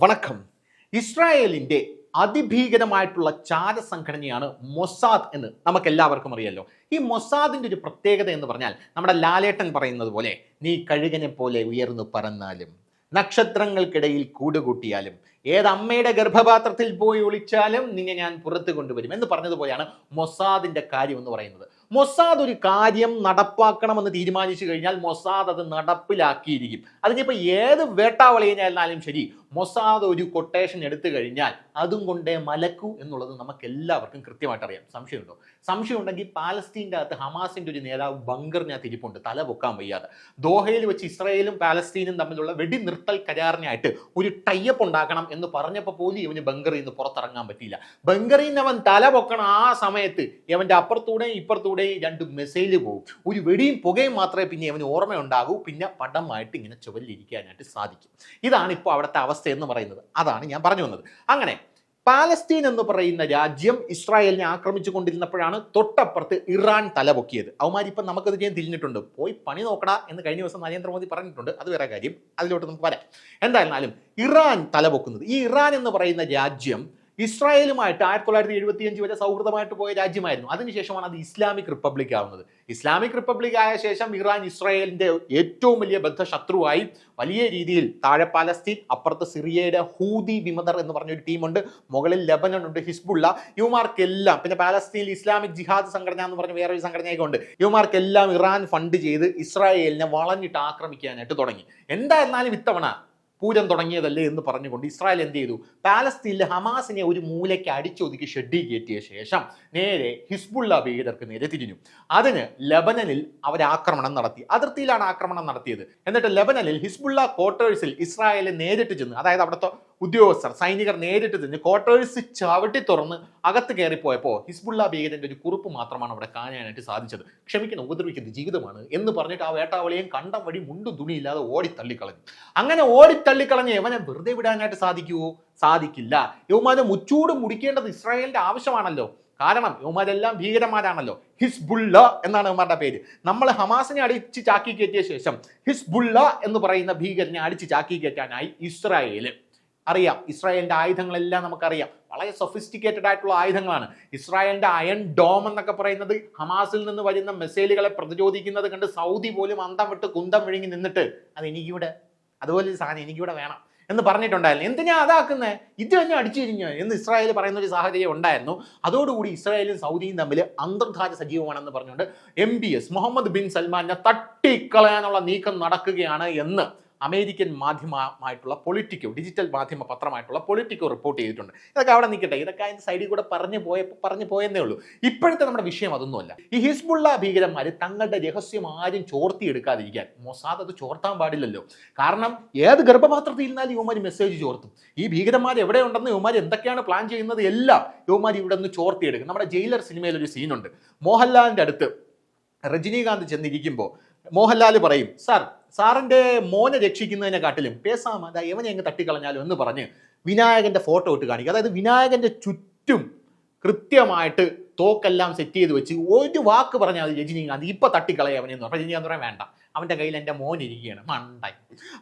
വണക്കം. ഇസ്രായേലിന്റെ അതിഭീകരമായിട്ടുള്ള ചാരസംഘടനയാണ് മൊസാദ് എന്ന് നമുക്ക് എല്ലാവർക്കും അറിയാലോ. ഈ മൊസാദിന്റെ ഒരു പ്രത്യേകത എന്ന് പറഞ്ഞാൽ നമ്മുടെ ലാലേട്ടൻ പറയുന്നത് പോലെ നീ കഴുകനെ പോലെ ഉയർന്നു പറന്നാലും നക്ഷത്രങ്ങൾക്കിടയിൽ കൂടുകൂട്ടിയാലും ഏതമ്മയുടെ ഗർഭപാത്രത്തിൽ പോയി ഒളിച്ചാലും നിന്നെ ഞാൻ പുറത്തു കൊണ്ടുവരും എന്ന് പറഞ്ഞതുപോലെയാണ് മൊസാദിന്റെ കാര്യം എന്ന് പറയുന്നത്. മൊസാദ് ഒരു കാര്യം നടപ്പാക്കണമെന്ന് തീരുമാനിച്ചു കഴിഞ്ഞാൽ മൊസാദ് അത് നടപ്പിലാക്കിയിരിക്കും. അതിനിപ്പോൾ ഏത് വേട്ടാവളിയായിരുന്നാലും ശരി, മൊസാദ് ഒരു കൊട്ടേഷൻ എടുത്തു കഴിഞ്ഞാൽ അതും കൊണ്ടേ മലക്കൂ എന്നുള്ളത് നമുക്ക് എല്ലാവർക്കും കൃത്യമായിട്ട് അറിയാം. സംശയമുണ്ടോ? സംശയം ഉണ്ടെങ്കിൽ പാലസ്തീൻ്റെ അകത്ത് ഹമാസിന്റെ ഒരു നേതാവ് ബങ്കറിനകത്ത് ഇരിപ്പുണ്ട്, തല പൊക്കാൻ വയ്യാതെ. ദോഹയിൽ വെച്ച് ഇസ്രായേലും പാലസ്തീനും തമ്മിലുള്ള വെടിനിർത്തൽ കരാറിനായിട്ട് ഒരു ടൈപ്പ് ഉണ്ടാക്കണം എന്ന് പറഞ്ഞപ്പോൾ പോലും ഇവന് ബങ്കറിൽ നിന്ന് പുറത്തിറങ്ങാൻ പറ്റിയില്ല. ബങ്കറിൽ നിന്ന് അവൻ തല പൊക്കണം ആ സമയത്ത് ഇവന്റെ അപ്പുറത്തൂടെയും ഇപ്പുറത്തൂടെയും രണ്ട് മെസ്സേജ് പോകും. ഒരു വെടിയും പുകയും മാത്രമേ പിന്നെ അവന് ഓർമ്മയുണ്ടാകൂ. പിന്നെ പടമായിട്ട് ഇങ്ങനെ ചുവലിരിക്കാനായിട്ട് സാധിക്കും. ഇതാണ് ഇപ്പോൾ അവിടുത്തെ അവസ്ഥ എന്ന് പറയുന്നത്. അതാണ് ഞാൻ പറഞ്ഞു വന്നത്. അങ്ങനെ പാലസ്തീൻ എന്ന് പറയുന്ന രാജ്യം ഇസ്രായേലിനെ ആക്രമിച്ചു കൊണ്ടിരുന്നപ്പോഴാണ് തൊട്ടപ്പുറത്ത് ഇറാൻ തലപൊക്കിയത്. അവന്മാരിപ്പം നമുക്കത് ചെയ്യാൻ തിരിഞ്ഞിട്ടുണ്ട്. പോയി പണി നോക്കടാ എന്ന് കഴിഞ്ഞ ദിവസം നരേന്ദ്രമോദി പറഞ്ഞിട്ടുണ്ട്. അത് വേറെ കാര്യം, അതിലോട്ട് നമുക്ക് വരാം. എന്തായിരുന്നാലും ഇറാൻ തലപൊക്കുന്നത്, ഈ ഇറാൻ എന്ന് പറയുന്ന രാജ്യം ഇസ്രായേലുമായിട്ട് 1975 വരെ സൗഹൃദമായിട്ട് പോയ രാജ്യമായിരുന്നു. അതിനുശേഷമാണ് അത് ഇസ്ലാമിക് റിപ്പബ്ലിക് ആവുന്നത്. ഇസ്ലാമിക് റിപ്പബ്ലിക് ആയ ശേഷം ഇറാൻ ഇസ്രായേലിന്റെ ഏറ്റവും വലിയ ബദ്ധശത്രുവായി വലിയ രീതിയിൽ താഴെ പാലസ്തീൻ, അപ്പുറത്ത് സിറിയയുടെ ഹൂതി വിമതർ എന്ന് പറഞ്ഞൊരു ടീമുണ്ട്, മുകളിൽ ലെബനൻ ഉണ്ട്, ഹിസ്ബുള്ള. യുമാർക്കെല്ലാം, പിന്നെ പാലസ്തീനിൽ ഇസ്ലാമിക് ജിഹാദ് സംഘടന എന്ന് പറഞ്ഞ വേറൊരു സംഘടനയൊക്കെ ഉണ്ട്. യുമാർക്കെല്ലാം ഇറാൻ ഫണ്ട് ചെയ്ത് ഇസ്രായേലിനെ വളഞ്ഞിട്ട് ആക്രമിക്കാനായിട്ട് തുടങ്ങി. എന്തായിരുന്നാലും ഇത്തവണ പൂരം തുടങ്ങിയതല്ലേ എന്ന് പറഞ്ഞുകൊണ്ട് ഇസ്രായേൽ എന്ത് ചെയ്തു? പാലസ്തീനിലെ ഹമാസിനെ ഒരു മൂലയ്ക്ക് അടിച്ചൊതുക്കി ഷെഡിൽ കയറ്റിയ ശേഷം നേരെ ഹിസ്ബുള്ള ഭീകരർക്ക് നേരെ തിരിഞ്ഞു. അതിന് ലെബനനിൽ അവർ ആക്രമണം നടത്തി. അതിർത്തിയിലാണ് ആക്രമണം നടത്തിയത്. എന്നിട്ട് ലെബനനിൽ ഹിസ്ബുള്ള ക്വാർട്ടേഴ്സിൽ ഇസ്രായേലിൽ നേരിട്ട് ചെന്ന്, അതായത് അവിടുത്തെ ഉദ്യോഗസ്ഥർ, സൈനികർ നേരിട്ട് ചെന്ന് ക്വാർട്ടേഴ്സ് ചവിട്ടി തുറന്ന് അകത്ത് കയറിപ്പോയപ്പോൾ ഹിസ്ബുള്ള ഭീകരന്റെ ഒരു കുറിപ്പ് മാത്രമാണ് അവിടെ കാണാനായിട്ട് സാധിച്ചത്. ക്ഷമിക്കണം, ഉപദ്രവിക്കുന്നത് ജീവിതമാണ് എന്ന് പറഞ്ഞിട്ട് ആ വേട്ടാവളിയും കണ്ടം വഴി മുണ്ടും തുണിയില്ലാതെ ഓടിത്തള്ളിക്കളഞ്ഞു. അങ്ങനെ ഓടിത്തള്ളിക്കളഞ്ഞ് എവനെ വെറുതെ വിടാനായിട്ട് സാധിക്കുമോ? സാധിക്കില്ല. യൗമാനെ മുച്ചൂട് മുടിക്കേണ്ടത് ഇസ്രായേലിന്റെ ആവശ്യമാണല്ലോ. കാരണം യൗമാരെല്ലാം ഭീകരന്മാരാണല്ലോ. ഹിസ്ബുള്ള എന്നാണ് യൗമാരുടെ പേര്. നമ്മൾ ഹമാസിനെ അടിച്ച് ചാക്കി കയറ്റിയ ശേഷം ഹിസ്ബുള്ള എന്ന് പറയുന്ന ഭീകരനെ അടിച്ച് ചാക്കി കയറ്റാനായി ഇസ്രായേല്. അറിയാം, ഇസ്രായേലിന്റെ ആയുധങ്ങളെല്ലാം നമുക്കറിയാം. വളരെ സൊഫിസ്റ്റിക്കേറ്റഡ് ആയിട്ടുള്ള ആയുധങ്ങളാണ്. ഇസ്രായേലിന്റെ അയൺ ഡോം എന്നൊക്കെ പറയുന്നത് ഹമാസിൽ നിന്ന് വരുന്ന മിസൈലുകളെ പ്രതിരോധിക്കുന്നത് കണ്ട് സൗദി പോലും അന്തം വിട്ട് കുന്തം വിഴുങ്ങി നിന്നിട്ട് അത് എനിക്കിവിടെ, അതുപോലെ ഒരു സാധനം എനിക്കിവിടെ വേണം എന്ന് പറഞ്ഞിട്ടുണ്ടായിരുന്നു. എന്തിനാ അതാക്കുന്നത്? ഇത് തന്നെ അടിച്ചിരിഞ്ഞു എന്ന് ഇസ്രായേൽ പറയുന്ന ഒരു സാഹചര്യം ഉണ്ടായിരുന്നു. അതോടുകൂടി ഇസ്രായേലും സൗദിയും തമ്മിൽ അന്തർധാര സജീവമാണെന്ന് പറഞ്ഞുകൊണ്ട് MBS മുഹമ്മദ് ബിൻ സൽമാനെ തട്ടിക്കളയാനുള്ള നീക്കം നടക്കുകയാണ് എന്ന് അമേരിക്കൻ മാധ്യമമായിട്ടുള്ള പൊളിറ്റിക്കോ, ഡിജിറ്റൽ മാധ്യമ പത്രമായിട്ടുള്ള പൊളിറ്റിക്കോ റിപ്പോർട്ട് ചെയ്തിട്ടുണ്ട്. ഇതൊക്കെ അവിടെ നിൽക്കട്ടെ, ഇതൊക്കെ അതിൻ്റെ സൈഡിൽ കൂടെ പറഞ്ഞു പോയെന്നേ ഉള്ളൂ. ഇപ്പോഴത്തെ നമ്മുടെ വിഷയം അതൊന്നുമല്ല. ഈ ഹിസ്ബുള്ള ഭീകരന്മാർ തങ്ങളുടെ രഹസ്യം ആരും ചോർത്തിയെടുക്കാതിരിക്കാൻ മൊസാദ് അത് ചോർത്താൻ പാടില്ലല്ലോ. കാരണം ഏത് ഗർഭപാത്രത്തിൽ ഇരുന്നാലും യുവമാർ മെസ്സേജ് ചോർത്തും. ഈ ഭീകരന്മാർ എവിടെ ഉണ്ടെന്ന്, യുവമാർ എന്തൊക്കെയാണ് പ്ലാൻ ചെയ്യുന്നത് എല്ലാം യുവമാർ ഇവിടെ നിന്ന് ചോർത്തിയെടുക്കും. നമ്മുടെ ജയിലർ സിനിമയിൽ ഒരു സീനുണ്ട്. മോഹൻലാലിൻ്റെ അടുത്ത് രജനീകാന്ത് ചെന്നിരിക്കുമ്പോൾ മോഹൻലാൽ പറയും, സാറിൻ്റെ മോനെ രക്ഷിക്കുന്നതിനെക്കാട്ടിലും പേസാമ എവനെ അങ്ങ് തട്ടിക്കളഞ്ഞാലും എന്ന് പറഞ്ഞ് വിനായകന്റെ ഫോട്ടോ ഇട്ട് കാണിക്കുക. അതായത് വിനായകന്റെ ചുറ്റും കൃത്യമായിട്ട് തോക്കെല്ലാം സെറ്റ് ചെയ്ത് വെച്ച് ഒരു വാക്ക് പറഞ്ഞാൽ അത് രജനീകാന്ത് ഇപ്പൊ തട്ടിക്കളയവനെന്ന് പറഞ്ഞാൽ രജനീകാന്ത് പറയാൻ വേണ്ട, അവന്റെ കയ്യിൽ എൻ്റെ മോൻ ഇരിക്കുകയാണ് മണ്ടായി.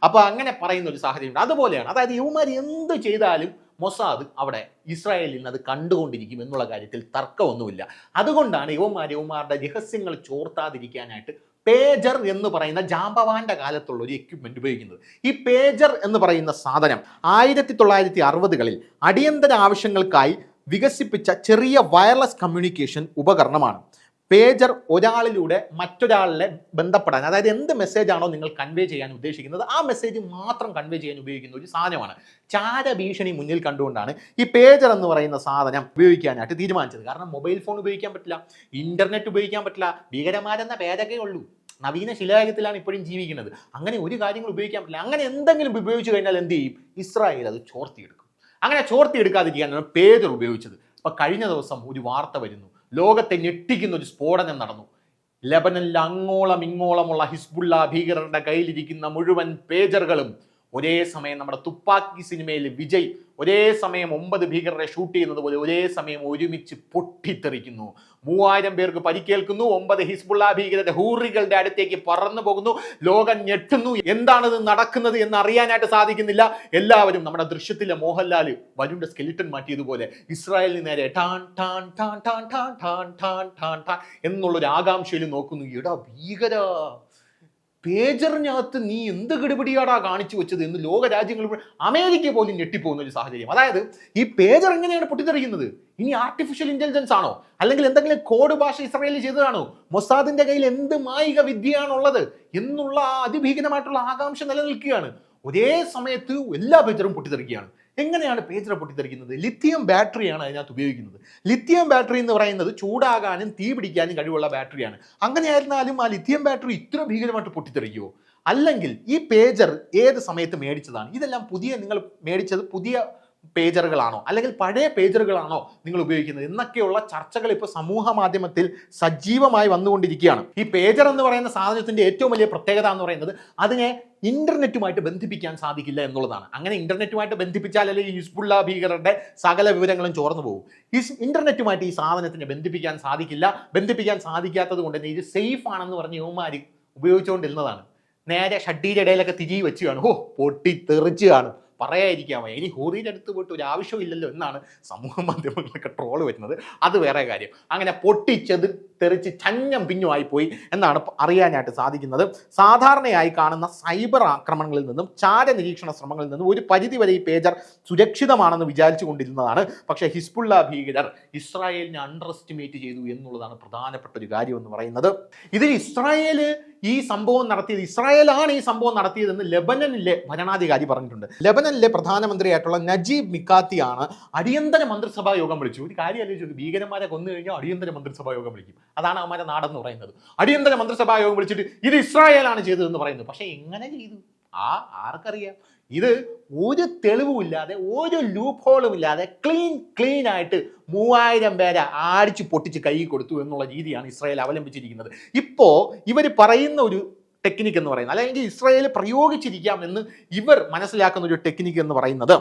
അപ്പൊ അങ്ങനെ പറയുന്ന ഒരു സാഹചര്യം അതുപോലെയാണ്. അതായത് യുവമാർ എന്ത് ചെയ്താലും മൊസാദ് അവിടെ ഇസ്രായേലിൽ നിന്ന് അത് കണ്ടുകൊണ്ടിരിക്കും എന്നുള്ള കാര്യത്തിൽ തർക്കമൊന്നുമില്ല. അതുകൊണ്ടാണ് യുവമാരുടെ രഹസ്യങ്ങൾ ചോർത്താതിരിക്കാനായിട്ട് പേജർ എന്ന് പറയുന്ന ജാമ്പവാന്റെ കാലത്തുള്ള ഒരു എക്യുപ്മെന്റ് ഉപയോഗിക്കുന്നത്. ഈ പേജർ എന്ന് പറയുന്ന സാധനം 1960കളിൽ അടിയന്തര ആവശ്യങ്ങൾക്കായി വികസിപ്പിച്ച ചെറിയ വയർലെസ് കമ്മ്യൂണിക്കേഷൻ ഉപകരണമാണ്. പേജർ ഒരാളിലൂടെ മറ്റൊരാളിനെ ബന്ധപ്പെടാൻ, അതായത് എന്ത് മെസ്സേജാണോ നിങ്ങൾ കൺവേ ചെയ്യാൻ ഉദ്ദേശിക്കുന്നത് ആ മെസ്സേജ് മാത്രം കൺവേ ചെയ്യാൻ ഉപയോഗിക്കുന്ന ഒരു സാധനമാണ്. ചാരഭീഷണി മുന്നിൽ കണ്ടുകൊണ്ടാണ് ഈ പേജർ എന്ന് പറയുന്ന സാധനം ഉപയോഗിക്കാനായിട്ട് തീരുമാനിച്ചത്. കാരണം മൊബൈൽ ഫോൺ ഉപയോഗിക്കാൻ പറ്റില്ല, ഇന്റർനെറ്റ് ഉപയോഗിക്കാൻ പറ്റില്ല, ഭീകരന്മാരെന്ന പേരൊക്കെ ഉള്ളൂ. നവീന ശിലായുഗത്തിലാണ് ഇപ്പോഴും ജീവിക്കുന്നത്. അങ്ങനെ ഒരു കാര്യങ്ങൾ ഉപയോഗിക്കാൻ പറ്റില്ല. അങ്ങനെ എന്തെങ്കിലും ഉപയോഗിച്ചു കഴിഞ്ഞാൽ എന്ത് ചെയ്യും? ഇസ്രായേൽ അത് ചോർത്തിയെടുക്കും. അങ്ങനെ ചോർത്തിയെടുക്കാതിരിക്കാനാണ് പേജർ ഉപയോഗിച്ചത്. അപ്പൊ കഴിഞ്ഞ ദിവസം ഒരു വാർത്ത വരുന്നു, ലോകത്തെ ഞെട്ടിക്കുന്ന ഒരു സ്ഫോടനം നടന്നു. ലെബനനിൽ അങ്ങോളം ഇങ്ങോളമുള്ള ഹിസ്ബുള്ള ഭീകരരുടെ കയ്യിലിരിക്കുന്ന മുഴുവൻ പേജറുകളും ഒരേ സമയം നമ്മുടെ തുപ്പാക്കി സിനിമയിൽ വിജയ് ഒരേ സമയം 9 ഭീകരരെ ഷൂട്ട് ചെയ്യുന്നത് പോലെ ഒരേ സമയം ഒരുമിച്ച് പൊട്ടിത്തെറിക്കുന്നു. 3000 പേർക്ക് പരിക്കേൽക്കുന്നു. 9 ഹിസ്ബുള്ള ഭീകരരുടെ ഹൂറികളുടെ അടുത്തേക്ക് പറന്നു പോകുന്നു. ലോകം ഞെട്ടുന്നു. എന്താണിത് നടക്കുന്നത് എന്ന് അറിയാനായിട്ട് സാധിക്കുന്നില്ല. എല്ലാവരും നമ്മുടെ ദൃശ്യത്തിലെ മോഹൻലാൽ വരുണ്ട സ്കെലിറ്റൻ മാറ്റിയതുപോലെ ഇസ്രായേലിന് നേരെ tan tan tan tan tan tan tan tan tan എന്നുള്ളൊരു ആകാംക്ഷയിൽ നോക്കുന്നു. എടാ ഭീകര, പേജറിനകത്ത് നീ എന്ത് കിടുപിടിയാടാ കാണിച്ചു വെച്ചത് എന്ന് ലോക രാജ്യങ്ങൾ, അമേരിക്ക പോലും ഞെട്ടിപ്പോകുന്ന ഒരു സാഹചര്യം. അതായത് ഈ പേജർ എങ്ങനെയാണ് പൊട്ടിത്തെറിക്കുന്നത്? ഇനി ആർട്ടിഫിഷ്യൽ ഇന്റലിജൻസ് ആണോ, അല്ലെങ്കിൽ എന്തെങ്കിലും കോഡ് ഭാഷ ഇസ്രായേലിൽ ചെയ്തതാണോ, മൊസാദിന്റെ കയ്യിൽ എന്ത് മായിക വിദ്യയാണുള്ളത് എന്നുള്ള അതിഭീകരമായിട്ടുള്ള ആകാംക്ഷ നിലനിൽക്കുകയാണ്. ഒരേ സമയത്ത് എല്ലാ പേജറും പൊട്ടിത്തെറിക്കുകയാണ്. എങ്ങനെയാണ് പേജർ പൊട്ടിത്തെറിക്കുന്നത്? ലിഥിയം ബാറ്ററിയാണ് അതിനകത്ത് ഉപയോഗിക്കുന്നത്. ലിഥിയം ബാറ്ററി എന്ന് പറയുന്നത് ചൂടാകാനും തീ പിടിക്കാനും കഴിവുള്ള ബാറ്ററിയാണ്. അങ്ങനെയായിരുന്നാലും ആ ലിഥിയം ബാറ്ററി ഇത്ര ഭീകരമായിട്ട് പൊട്ടിത്തെറിക്കുമോ? അല്ലെങ്കിൽ ഈ പേജർ ഏത് സമയത്ത് മേടിച്ചതാണ്? ഇതെല്ലാം നിങ്ങൾ മേടിച്ചത് പുതിയ പേജറുകളാണോ അല്ലെങ്കിൽ പഴയ പേജറുകളാണോ നിങ്ങൾ ഉപയോഗിക്കുന്നത് എന്നൊക്കെയുള്ള ചർച്ചകൾ ഇപ്പോൾ സമൂഹ മാധ്യമത്തിൽ സജീവമായി വന്നുകൊണ്ടിരിക്കുകയാണ്. ഈ പേജർ എന്ന് പറയുന്ന സാധനത്തിന്റെ ഏറ്റവും വലിയ പ്രത്യേകത എന്ന് പറയുന്നത് അതിനെ ഇന്റർനെറ്റുമായിട്ട് ബന്ധിപ്പിക്കാൻ സാധിക്കില്ല എന്നുള്ളതാണ്. അങ്ങനെ ഇന്റർനെറ്റുമായിട്ട് ബന്ധിപ്പിച്ചാലല്ലേ ഈ ഹിസ്ബുള്ള ഭീകരരുടെ സകല വിവരങ്ങളും ചോർന്നു പോകും. ഈ ഇന്റർനെറ്റുമായിട്ട് ഈ സാധനത്തിനെ ബന്ധിപ്പിക്കാൻ സാധിക്കില്ല. ബന്ധിപ്പിക്കാൻ സാധിക്കാത്തത് കൊണ്ട് തന്നെ ഇത് സേഫ് ആണെന്ന് പറഞ്ഞ് യുവമാർ ഉപയോഗിച്ചുകൊണ്ടിരുന്നതാണ്. നേരെ ഷഡ്ഡിയുടെ ഇടയിലൊക്കെ തിരികെ വെച്ച് കാണും. പൊട്ടി തെറിച്ച് കാണും. പറയാതിരിക്കാമോ, ഇനി ഹൂറിയുടെ അടുത്ത് പോയിട്ട് ഒരു ആവശ്യമില്ലല്ലോ എന്നാണ് സമൂഹ മാധ്യമങ്ങളൊക്കെ ട്രോള് വരുന്നത്. അത് വേറെ കാര്യം. അങ്ങനെ തെറിച്ച് ചഞ്ഞം പിഞ്ഞുമായി പോയി എന്നാണ് അറിയാനായിട്ട് സാധിക്കുന്നത്. സാധാരണയായി കാണുന്ന സൈബർ ആക്രമണങ്ങളിൽ നിന്നും ചാര നിരീക്ഷണ ശ്രമങ്ങളിൽ നിന്നും ഒരു പരിധിവരെ ഈ പേജർ സുരക്ഷിതമാണെന്ന് വിചാരിച്ചു കൊണ്ടിരുന്നതാണ്. പക്ഷേ ഹിസ്ബുള്ള ഭീകരർ ഇസ്രായേലിനെ അണ്ടർ എസ്റ്റിമേറ്റ് ചെയ്തു എന്നുള്ളതാണ് പ്രധാനപ്പെട്ട ഒരു കാര്യം എന്ന് പറയുന്നത്. ഇതിൽ ഈ സംഭവം നടത്തിയത്, ഇസ്രായേലാണ് ഈ സംഭവം നടത്തിയതെന്ന് ലെബനനിലെ ഭരണാധികാരി പറഞ്ഞിട്ടുണ്ട്. ലെബനനിലെ പ്രധാനമന്ത്രിയായിട്ടുള്ള നജീബ് മിക്കാത്തിയാണ് അടിയന്തര മന്ത്രിസഭാ യോഗം വിളിച്ചു. ഒരു കാര്യം ആലോചിച്ചു, ഭീകരന്മാരെ കൊന്നു കഴിഞ്ഞാൽ അടിയന്തര മന്ത്രിസഭാ യോഗം വിളിക്കും. അതാണ് അവന്മാരെ നാടെന്ന് പറയുന്നത്. അടിയന്തര മന്ത്രിസഭാ യോഗം വിളിച്ചിട്ട് ഇത് ഇസ്രായേലാണ് ചെയ്തതെന്ന് പറയുന്നത്. പക്ഷെ എങ്ങനെ ചെയ്തു? ആർക്കറിയാം? ഇത് ഒരു തെളിവുമില്ലാതെ, ഒരു ലൂപ്പ് ഹോളും ഇല്ലാതെ ക്ലീൻ ആയിട്ട് 3000 പേരെ അടിച്ചു പൊട്ടിച്ച് കൈ കൊടുത്തു എന്നുള്ള രീതിയാണ് ഇസ്രായേൽ അവലംബിച്ചിരിക്കുന്നത്. ഇപ്പോൾ ഇവർ പറയുന്ന ഒരു ടെക്നിക്ക് എന്ന് പറയുന്നത്, അല്ലെങ്കിൽ ഇസ്രായേൽ പ്രയോഗിച്ചിരിക്കാം എന്ന് ഇവർ മനസ്സിലാക്കുന്ന ഒരു ടെക്നിക്ക് എന്ന് പറയുന്നത്,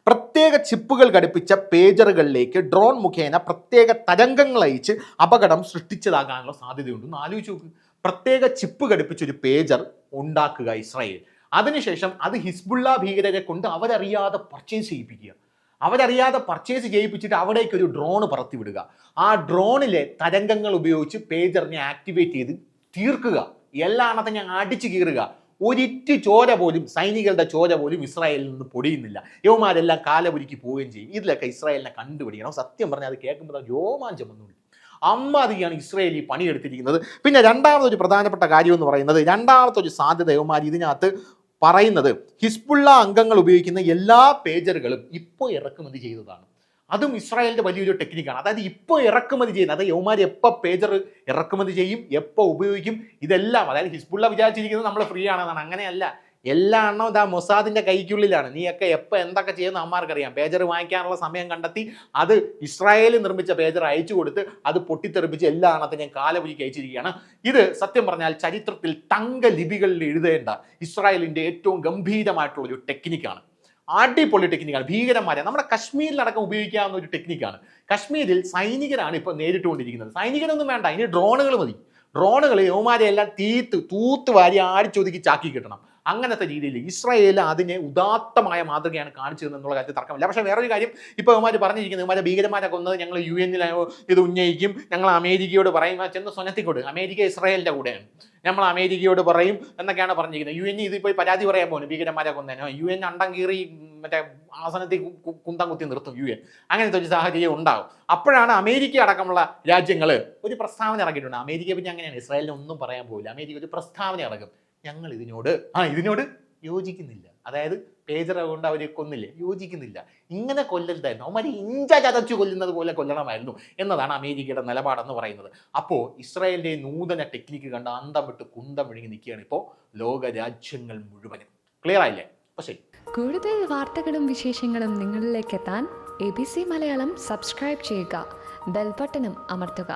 പ്രത്യേക ചിപ്പുകൾ ഘടിപ്പിച്ച പേജറുകളിലേക്ക് ഡ്രോൺ മുഖേന പ്രത്യേക തരംഗങ്ങൾ അയച്ച് അപകടം സൃഷ്ടിച്ചതാകാനുള്ള സാധ്യതയുണ്ട്. ഒന്ന് ആലോചിച്ച് നോക്ക്. പ്രത്യേക ചിപ്പ് ഘടിപ്പിച്ചൊരു പേജർ ഉണ്ടാക്കുക ഇസ്രായേൽ, അതിനുശേഷം അത് ഹിസ്ബുള്ള ഭീകരരെ കൊണ്ട് അവരറിയാതെ പർച്ചേസ് ചെയ്യിപ്പിച്ചിട്ട് അവിടേക്ക് ഒരു ഡ്രോൺ പറത്തിവിടുക. ആ ഡ്രോണിലെ തരംഗങ്ങൾ ഉപയോഗിച്ച് പേജറിനെ ആക്ടിവേറ്റ് ചെയ്ത് തീർക്കുക. എല്ലാണത്തെ ഞാൻ അടിച്ചു കീറുക. ഒരിറ്റ് ചോര പോലും, സൈനികളുടെ ചോര പോലും ഇസ്രായേലിൽ നിന്ന് പൊടിയുന്നില്ല. യവന്മാരെല്ലാം കാലപുരുക്കി പോവുകയും ചെയ്യും. ഇതിലൊക്കെ ഇസ്രായേലിനെ കണ്ടുപിടിക്കണം. സത്യം പറഞ്ഞാൽ അത് കേൾക്കുമ്പോൾ രോമാഞ്ചം വന്നുള്ളൂ. അമ്മാതിയാണ് ഇസ്രായേൽ ഈ പണിയെടുത്തിരിക്കുന്നത്. പിന്നെ രണ്ടാമതൊരു പ്രധാനപ്പെട്ട കാര്യം എന്ന് പറയുന്നത്, രണ്ടാമത്തെ ഒരു സാധ്യത യവന്മാർ ഇതിനകത്ത് പറയുന്നത്, ഹിസ്ബുള്ള അംഗങ്ങൾ ഉപയോഗിക്കുന്ന എല്ലാ പേജറുകളും ഇപ്പോൾ ഇറക്കുമതി ചെയ്തതാണ്. അതും ഇസ്രായേലിന്റെ വലിയൊരു ടെക്നിക്കാണ്. അതായത് ഇപ്പോൾ ഇറക്കുമതി ചെയ്യുന്നത്, അതായത് യവന്മാർ എപ്പോൾ പേജർ ഇറക്കുമതി ചെയ്യും, എപ്പോൾ ഉപയോഗിക്കും, ഇതെല്ലാം, അതായത് ഹിസ്ബുള്ള വിചാരിച്ചിരിക്കുന്നത് നമ്മൾ ഫ്രീ ആണെന്നാണ്. അങ്ങനെയല്ല. എല്ലാ എണ്ണവും ഇതാ മൊസാദിന്റെ കൈക്കുള്ളിലാണ്. നീയൊക്കെ എപ്പോൾ എന്തൊക്കെ ചെയ്യുന്ന അമ്മമാർക്കറിയാം. പേജർ വാങ്ങിക്കാനുള്ള സമയം കണ്ടെത്തി അത് ഇസ്രായേലിൽ നിർമ്മിച്ച പേജർ അയച്ചു കൊടുത്ത് അത് പൊട്ടിത്തെറിപ്പിച്ച് എല്ലാ എണ്ണത്തിനെയും കാലപുരിക്ക് അയച്ചിരിക്കുകയാണ്. ഇത് സത്യം പറഞ്ഞാൽ ചരിത്രത്തിൽ തങ്ക ലിപികളിൽ എഴുതേണ്ട ഇസ്രായേലിന്റെ ഏറ്റവും ഗംഭീരമായിട്ടുള്ള ഒരു ടെക്നിക്കാണ്. അടിപൊളി ടെക്നിക്കാണ്. ഭീകരന്മാരെ നമ്മുടെ കശ്മീരിലടക്കം ഉപയോഗിക്കാവുന്ന ഒരു ടെക്നിക്കാണ്. കശ്മീരിൽ സൈനികരാണ് ഇപ്പോൾ നേരിട്ടുകൊണ്ടിരിക്കുന്നത്. സൈനികരൊന്നും വേണ്ട, ഇനി ഡ്രോണുകൾ മതി. ഡ്രോണുകൾ യവന്മാരെ എല്ലാം തൂത്ത് വാരി ആടിച്ചൊതുക്കി ചാക്കി കിട്ടണം. അങ്ങനത്തെ രീതിയിൽ ഇസ്രായേൽ അതിനെ ഉദാത്തമായ മാതൃകയാണ് കാണിച്ചത് എന്നുള്ള കാര്യത്തിൽ തർക്കമില്ല. പക്ഷേ വേറൊരു കാര്യം, ഇപ്പോൾ ഇവന്മാർ പറഞ്ഞിരിക്കുന്നത്, ഇവന്മാരെ ഭീകരന്മാരെ കൊന്നത് ഞങ്ങൾ UN ഇത് ഉന്നയിക്കും, ഞങ്ങൾ അമേരിക്കയോട് പറയും. ചെന്ന് സ്വനത്തിക്കോട്, അമേരിക്ക ഇസ്രായേലിൻ്റെ കൂടെയാണ്, നമ്മൾ അമേരിക്കയോട് പറയും എന്നൊക്കെയാണ് പറഞ്ഞിരിക്കുന്നത്. UN ഇതിപ്പോൾ പരാതി പറയാൻ പോകുന്നു ഭീകരന്മാരെ കൊന്നതിനോ. UN അണ്ടം കീറി മറ്റേ ആസനത്തിൽ കുന്തം കുത്തി നിർത്തും UN. അങ്ങനത്തെ ഒരു സാഹചര്യം ഉണ്ടാകും. അപ്പോഴാണ് അമേരിക്ക അടക്കമുള്ള രാജ്യങ്ങൾ ഒരു പ്രസ്താവന ഇറക്കിയിട്ടുണ്ട്. അമേരിക്ക പിന്നെ അങ്ങനെയാണ്, ഇസ്രായേലിനെ ഒന്നും പറയാൻ പോകില്ല. അമേരിക്ക ഒരു പ്രസ്താവന ഇറക്കും, ഞങ്ങൾ ഇതിനോട് യോജിക്കുന്നില്ല. അതായത് പേജർ കൊണ്ട് അവരെ കൊന്നില്ലേ, യോജിക്കുന്നില്ല. ഇങ്ങനെ കൊല്ലരുതായിരുന്നു, അവന്മാർ ഇഞ്ച ചതച്ചു കൊല്ലുന്നത് പോലെ കൊല്ലണമായിരുന്നു എന്നതാണ് അമേരിക്കയുടെ നിലപാടെന്ന് പറയുന്നത്. അപ്പോൾ ഇസ്രായേലിൻ്റെ നൂതന ടെക്നിക്ക് കണ്ട് അന്തം വിട്ട് കുന്തം വിഴുങ്ങി നിൽക്കുകയാണ് ഇപ്പോൾ ലോക രാജ്യങ്ങൾ മുഴുവനും. ക്ലിയർ ആയില്ലേ? അപ്പോൾ ശരി. കൂടുതൽ വാർത്തകളും വിശേഷങ്ങളും നിങ്ങളിലേക്ക് എത്താൻ ABC മലയാളം സബ്സ്ക്രൈബ് ചെയ്യുക, ബെൽ ബട്ടണും അമർത്തുക.